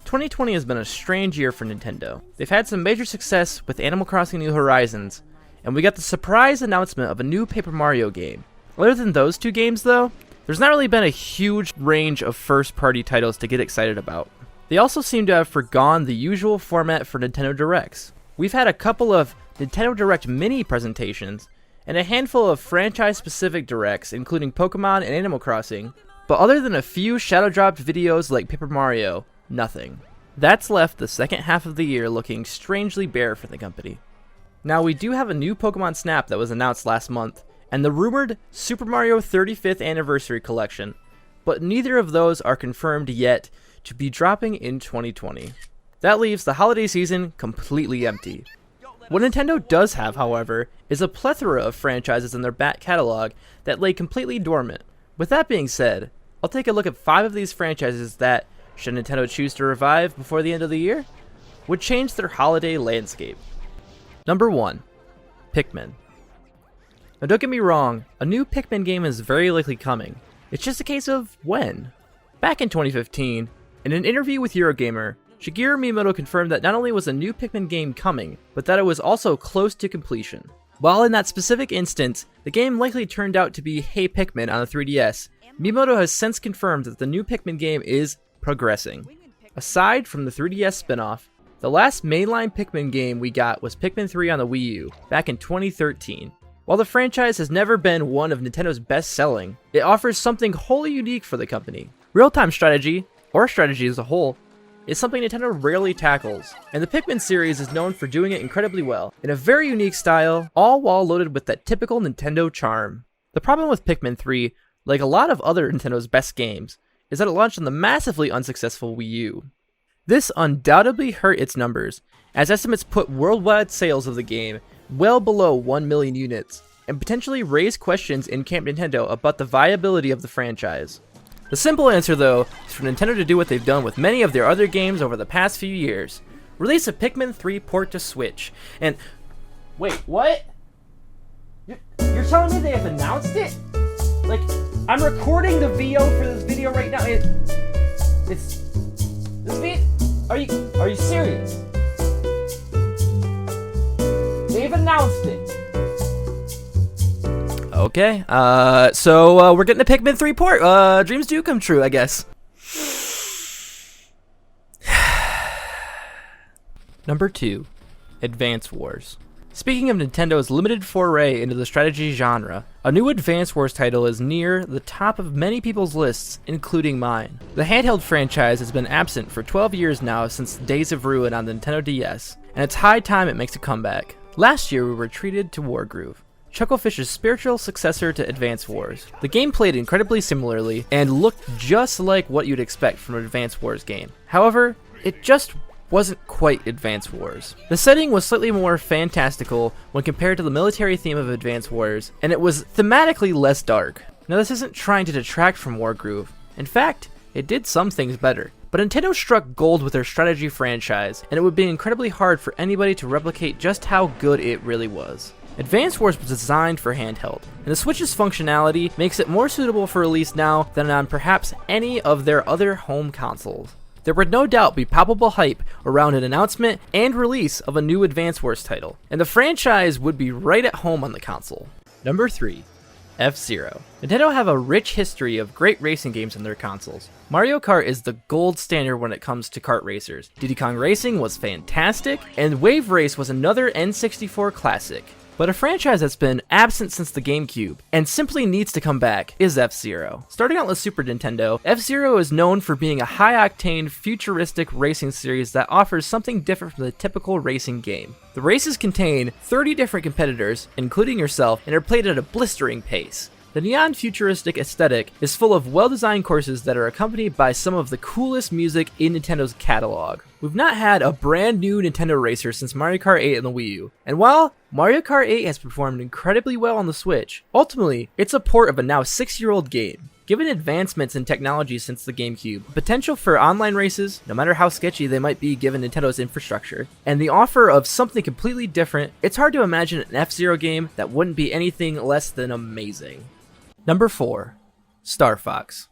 2020 has been a strange year for Nintendo. They've had some major success with Animal Crossing New Horizons, and we got the surprise announcement of a new Paper Mario game. Other than those two games though, there's not really been a huge range of first-party titles to get excited about. They also seem to have forgone the usual format for Nintendo Directs. We've had a couple of Nintendo Direct mini presentations, and a handful of franchise-specific Directs, including Pokemon and Animal Crossing, but other than a few shadow-dropped videos like Paper Mario, nothing. That's left the second half of the year looking strangely bare for the company. Now we do have a new Pokemon Snap that was announced last month, and the rumored Super Mario 35th Anniversary Collection, but neither of those are confirmed yet to be dropping in 2020. That leaves the holiday season completely empty. What Nintendo does have, however, is a plethora of franchises in their back catalog that lay completely dormant. With that being said, I'll take a look at 5 of these franchises that, should Nintendo choose to revive before the end of the year, would change their holiday landscape. Number 1. Pikmin. Now don't get me wrong, a new Pikmin game is very likely coming. It's just a case of when. Back in 2015, in an interview with Eurogamer, Shigeru Miyamoto confirmed that not only was a new Pikmin game coming, but that it was also close to completion. While in that specific instance, the game likely turned out to be Hey Pikmin on the 3DS, Miyamoto has since confirmed that the new Pikmin game is progressing. Aside from the 3DS spin-off, the last mainline Pikmin game we got was Pikmin 3 on the Wii U, back in 2013. While the franchise has never been one of Nintendo's best-selling, it offers something wholly unique for the company. Real-time strategy, or strategy as a whole, is something Nintendo rarely tackles, and the Pikmin series is known for doing it incredibly well, in a very unique style, all while loaded with that typical Nintendo charm. The problem with Pikmin 3, like a lot of other Nintendo's best games, is that it launched on the massively unsuccessful Wii U. This undoubtedly hurt its numbers, as estimates put worldwide sales of the game well below 1 million units, and potentially raise questions in Camp Nintendo about the viability of the franchise. The simple answer though, is for Nintendo to do what they've done with many of their other games over the past few years. Release a Pikmin 3 port to Switch, and... Wait, what? You're telling me they have announced it? Like, I'm recording the VO for this video right now, this video... Are you serious? They've announced it. Okay, so we're getting a Pikmin 3 port. Dreams do come true, I guess. Number 2. Advance Wars. Speaking of Nintendo's limited foray into the strategy genre, a new Advance Wars title is near the top of many people's lists, including mine. The handheld franchise has been absent for 12 years now since Days of Ruin on the Nintendo DS, and it's high time it makes a comeback. Last year we were treated to WARGROOVE, Chucklefish's spiritual successor to Advance Wars. The game played incredibly similarly, and looked just like what you'd expect from an Advance Wars game. However, it just wasn't quite Advance Wars. The setting was slightly more fantastical when compared to the military theme of Advance Wars, and it was thematically less dark. Now this isn't trying to detract from WARGROOVE. In fact, it did some things better. But Nintendo struck gold with their strategy franchise, and it would be incredibly hard for anybody to replicate just how good it really was. Advance Wars was designed for handheld, and the Switch's functionality makes it more suitable for release now than on perhaps any of their other home consoles. There would no doubt be palpable hype around an announcement and release of a new Advance Wars title, and the franchise would be right at home on the console. Number 3. F-Zero. Nintendo have a rich history of great racing games on their consoles. Mario Kart is the gold standard when it comes to kart racers. Diddy Kong Racing was fantastic, and Wave Race was another N64 classic. But a franchise that's been absent since the GameCube, and simply needs to come back, is F-Zero. Starting out with Super Nintendo, F-Zero is known for being a high-octane, futuristic racing series that offers something different from the typical racing game. The races contain 30 different competitors, including yourself, and are played at a blistering pace. The neon futuristic aesthetic is full of well-designed courses that are accompanied by some of the coolest music in Nintendo's catalog. We've not had a brand new Nintendo racer since Mario Kart 8 on the Wii U, and while Mario Kart 8 has performed incredibly well on the Switch, ultimately, it's a port of a now 6-year-old game. Given advancements in technology since the GameCube, potential for online races, no matter how sketchy they might be given Nintendo's infrastructure, and the offer of something completely different, it's hard to imagine an F-Zero game that wouldn't be anything less than amazing. Number 4. Star Fox.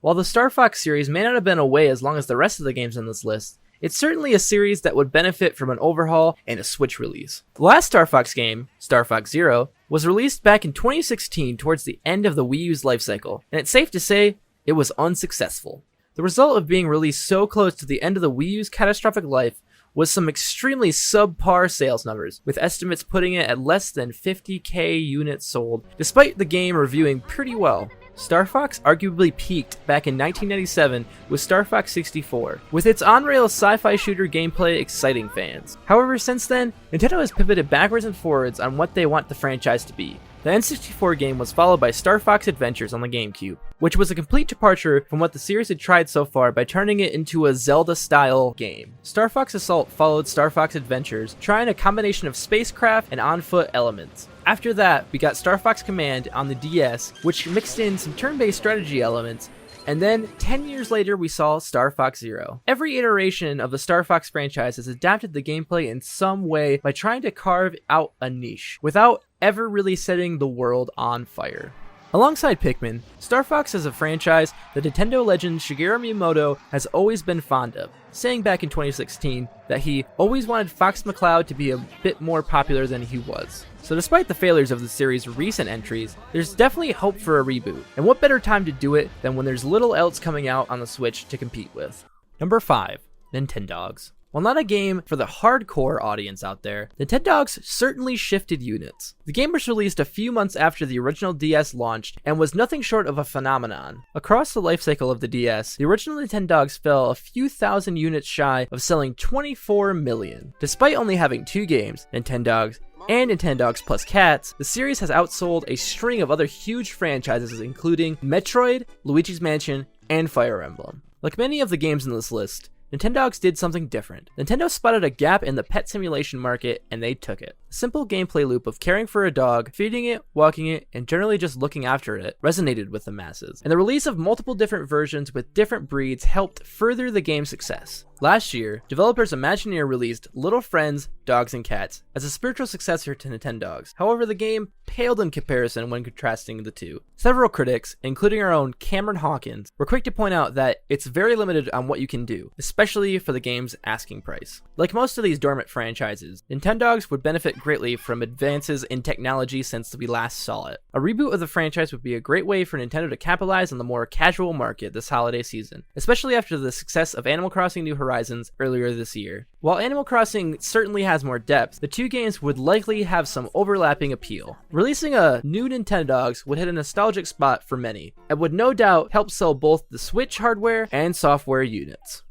While the Star Fox series may not have been away as long as the rest of the games on this list, it's certainly a series that would benefit from an overhaul and a Switch release. The last Star Fox game, Star Fox Zero, was released back in 2016 towards the end of the Wii U's lifecycle, and it's safe to say it was unsuccessful. The result of being released so close to the end of the Wii U's catastrophic life was some extremely subpar sales numbers, with estimates putting it at less than 50,000 units sold, despite the game reviewing pretty well. Star Fox arguably peaked back in 1997 with Star Fox 64, with its on-rails sci-fi shooter gameplay exciting fans. However, since then, Nintendo has pivoted backwards and forwards on what they want the franchise to be. The N64 game was followed by Star Fox Adventures on the GameCube, which was a complete departure from what the series had tried so far by turning it into a Zelda-style game. Star Fox Assault followed Star Fox Adventures, trying a combination of spacecraft and on-foot elements. After that, we got Star Fox Command on the DS, which mixed in some turn-based strategy elements, and then 10 years later we saw Star Fox Zero. Every iteration of the Star Fox franchise has adapted the gameplay in some way by trying to carve out a niche, without ever really setting the world on fire. Alongside Pikmin, Star Fox is a franchise that Nintendo legend Shigeru Miyamoto has always been fond of, saying back in 2016 that he always wanted Fox McCloud to be a bit more popular than he was. So despite the failures of the series' recent entries, there's definitely hope for a reboot, and what better time to do it than when there's little else coming out on the Switch to compete with. Number 5. Nintendogs. While not a game for the hardcore audience out there, Nintendogs certainly shifted units. The game was released a few months after the original DS launched and was nothing short of a phenomenon. Across the lifecycle of the DS, the original Nintendogs fell a few thousand units shy of selling 24 million. Despite only having 2 games, Nintendogs and Nintendogs plus Cats, the series has outsold a string of other huge franchises including Metroid, Luigi's Mansion, and Fire Emblem. Like many of the games in this list, Nintendogs did something different. Nintendo spotted a gap in the pet simulation market, and they took it. A simple gameplay loop of caring for a dog, feeding it, walking it, and generally just looking after it resonated with the masses. And the release of multiple different versions with different breeds helped further the game's success. Last year, developers Imagineer released Little Friends, Dogs and Cats as a spiritual successor to Nintendogs. However, the game paled in comparison when contrasting the two. Several critics, including our own Cameron Hawkins, were quick to point out that it's very limited on what you can do, especially for the game's asking price. Like most of these dormant franchises, Nintendogs would benefit greatly from advances in technology since we last saw it. A reboot of the franchise would be a great way for Nintendo to capitalize on the more casual market this holiday season, especially after the success of Animal Crossing New Horizons earlier this year. While Animal Crossing certainly has more depth, the two games would likely have some overlapping appeal. Releasing a new Nintendogs would hit a nostalgic spot for many, and would no doubt help sell both the Switch hardware and software units.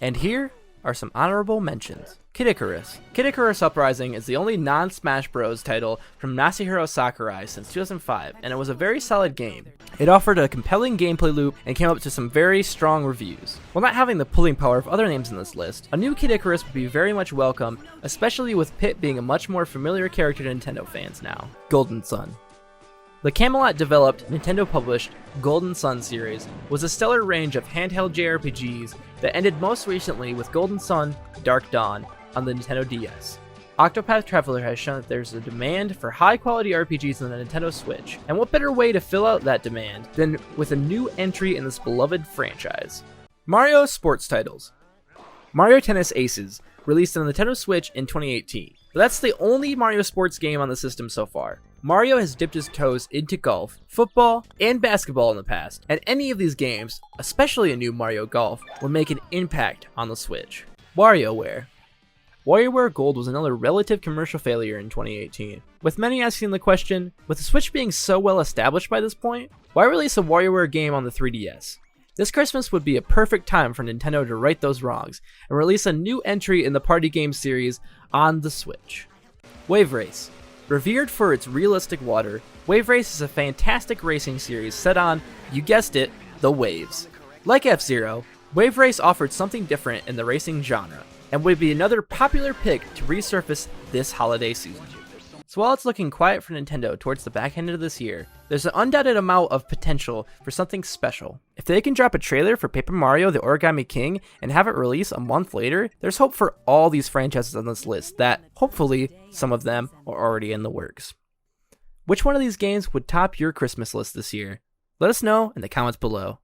And here are some honorable mentions. Kid Icarus. Kid Icarus Uprising is the only non-Smash Bros. Title from Masahiro Sakurai since 2005, and it was a very solid game. It offered a compelling gameplay loop and came up to some very strong reviews. While not having the pulling power of other names in this list, a new Kid Icarus would be very much welcome, especially with Pit being a much more familiar character to Nintendo fans now. Golden Sun. The Camelot-developed, Nintendo-published Golden Sun series was a stellar range of handheld JRPGs that ended most recently with Golden Sun Dark Dawn on the Nintendo DS. Octopath Traveler has shown that there's a demand for high-quality RPGs on the Nintendo Switch, and what better way to fill out that demand than with a new entry in this beloved franchise. Mario Sports Titles. Mario Tennis Aces, released on the Nintendo Switch in 2018. But that's the only Mario Sports game on the system so far. Mario has dipped his toes into golf, football, and basketball in the past, and any of these games, especially a new Mario Golf, would make an impact on the Switch. Wario Ware. Wario Ware Gold was another relative commercial failure in 2018, with many asking the question, with the Switch being so well established by this point, why release a WarioWare game on the 3DS? This Christmas would be a perfect time for Nintendo to right those wrongs, and release a new entry in the party game series on the Switch. Wave Race. Revered for its realistic water, Wave Race is a fantastic racing series set on, you guessed it, the waves. Like F-Zero, Wave Race offered something different in the racing genre, and would be another popular pick to resurface this holiday season. So while it's looking quiet for Nintendo towards the back end of this year, there's an undoubted amount of potential for something special. If they can drop a trailer for Paper Mario the Origami King and have it release a month later, there's hope for all these franchises on this list that, hopefully, some of them are already in the works. Which one of these games would top your Christmas list this year? Let us know in the comments below.